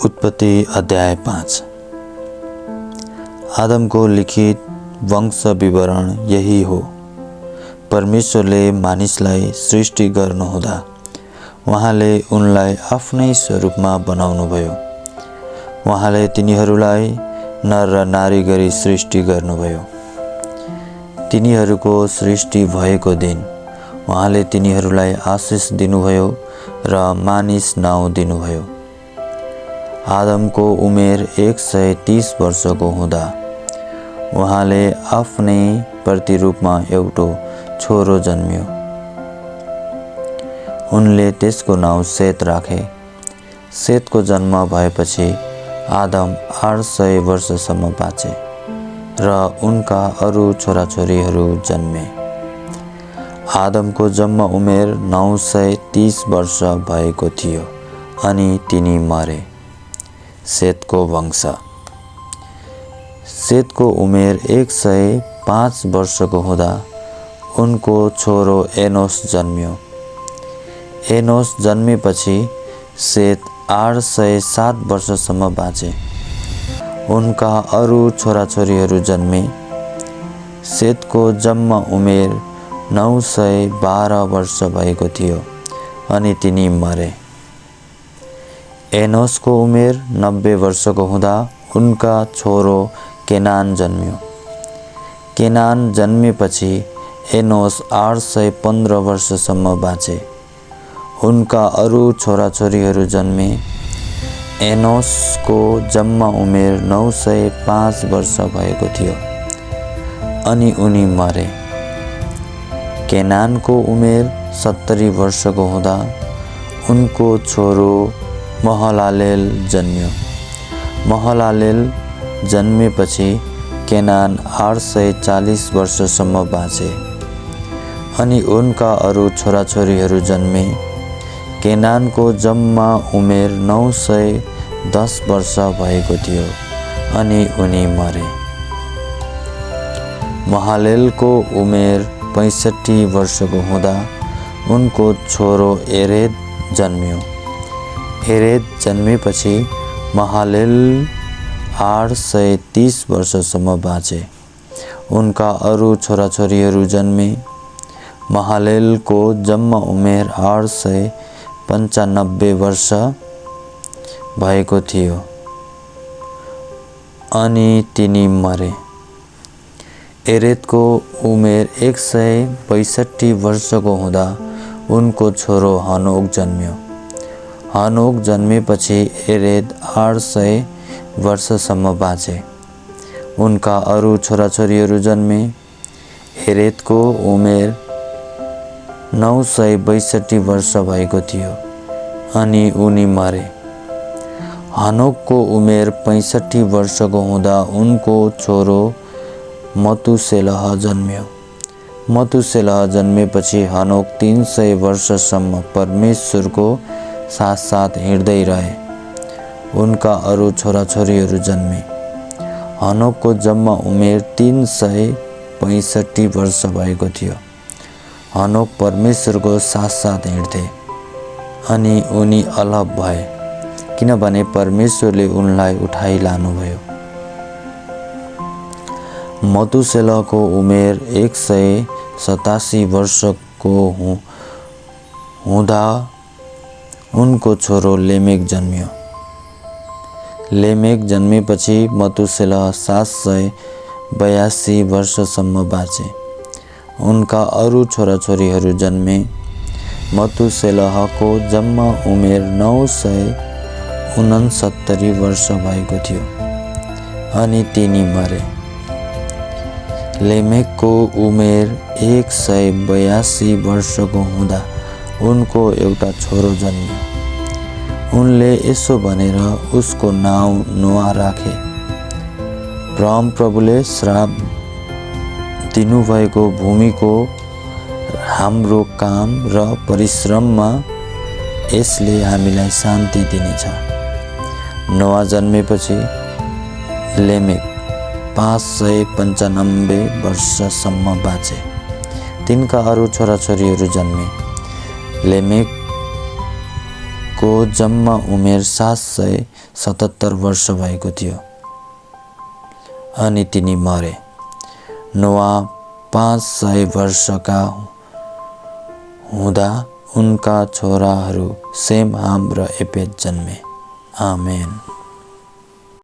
उत्पत्ति अध्याय 5। आदमको लिखित वंश विवरण यही हो। परमेश्वरले मानिसलाई सृष्टि गर्नुहुँदा उहाँले उनलाई आफ्नै स्वरूपमा बनाउनुभयो। उहाँले तिनीहरूलाई नर र नारी गरी सृष्टि गर्नुभयो। तिनीहरूको सृष्टि भएको दिन उहाँले तिनीहरूलाई आशिष दिनुभयो र मानिस नाउँ दिनुभयो। आदमको उमेर 130 वर्षको हुँदा उहाँले आफ्नै प्रतिरूपमा एउटा छोरो जन्मियो। उनले त्यसको नाउँ सेत राखे। सेतको जन्म भएपछि आदम 800 वर्षसम्म बाँचे र उनका अरू छोराछोरीहरू जन्मे। आदमको जम्मा उमेर 930 वर्ष भएको थियो अनि तिनी मरे। सेतको वंश। सेतको उमेर 105 वर्षको हुँदा उनको छोरो एनोस जन्मियो। एनोस जन्मेपछि सेत 807 वर्षसम्म बाँचे। उनका अरू छोराछोरीहरू जन्मे। सेतको जम्मा उमेर 912 वर्ष भएको थियो अनि तिनी मरे। एनोसको उमेर 90 वर्षको हुँदा उनका छोरो केनान जन्मियो। केनान जन्मेपछि एनोस 815 वर्षसम्म बाँचे। उनका अरू छोराछोरीहरू जन्मे। एनोसको जम्मा उमेर 905 वर्ष भएको थियो अनि उनी मरे। केनानको उमेर 70 वर्षको हुँदा उनको छोरो महलालेल जन्मियो। महलालेल जन्मेपछि केनान 840 वर्षसम्म बाँचे अनि उनका अरू छोराछोरीहरू जन्मे। केनानको जम्मा उमेर 910 वर्ष भएको थियो अनि उनी मरे। महलालेलको उमेर 65 वर्षको हुँदा उनको छोरो एरेद जन्मियो। एरेद जन्मेपछि महलालेल 830 वर्षसम्म बाँचे। उनका अरू छोराछोरीहरू जन्मे। महलालेलको जम्मा उमेर 895 वर्ष भएको थियो अनि तिनी मरे। एरेदको उमेर 162 वर्षको हुँदा उनको छोरो हनोक जन्मियो। हनोक जन्मेपछि एरेद 800 वर्षसम्म बाँचे। उनका अरू छोराछोरीहरू जन्मे। एरेदको उमेर 962 वर्ष भएको थियो अनि उनी मरे। हनोकको उमेर 65 वर्षको हुँदा उनको छोरो मतुसेलह जन्मियो। मतुसेलह जन्मेपछि हनोक 300 वर्षसम्म परमेश्वरको साथ हिँड्दै रहे। उनका अरू छोराछोरीहरू जन्मे। हनोकको जम्मा उमेर 365 वर्ष भएको थियो। हनोक परमेश्वरको साथ हिँड्थे अनि उनी अलग भए किनभने परमेश्वरले उनलाई उठाइ लानुभयो। मतुसेलहको उमेर 187 वर्षको हुँदा उनको छोरो लेमेक जन्मियो। लेमेक जन्मेपछि मतुसेलह 782 वर्षसम्म बाँचे। उनका अरू छोराछोरीहरू जन्मे। मतुसेलहको जम्मा उमेर 969 वर्ष भएको थियो अनि तिनी मरे। लेमेकको उमेर 182 वर्षको हुँदा उनको एउटा छोरो जन्मियो। उनले यसो भनेर उसको नाउँ नोआ राखे, परमप्रभुले श्राप दिनुभएको भूमिको हाम्रो काम र परिश्रममा यसले हामीलाई शान्ति दिनेछ। नोआ जन्मेपछि लेमेक 595 वर्षसम्म बाँचे। तिनका अरू छोराछोरीहरू जन्मे। लेमेकको जम्मा उमेर 77 वर्ष भएको थियो अनि तिनी मरे। नोआ 500 वर्षका हुँदा उनका छोराहरू सेम, हाम र एपेद जन्मे। आमेन।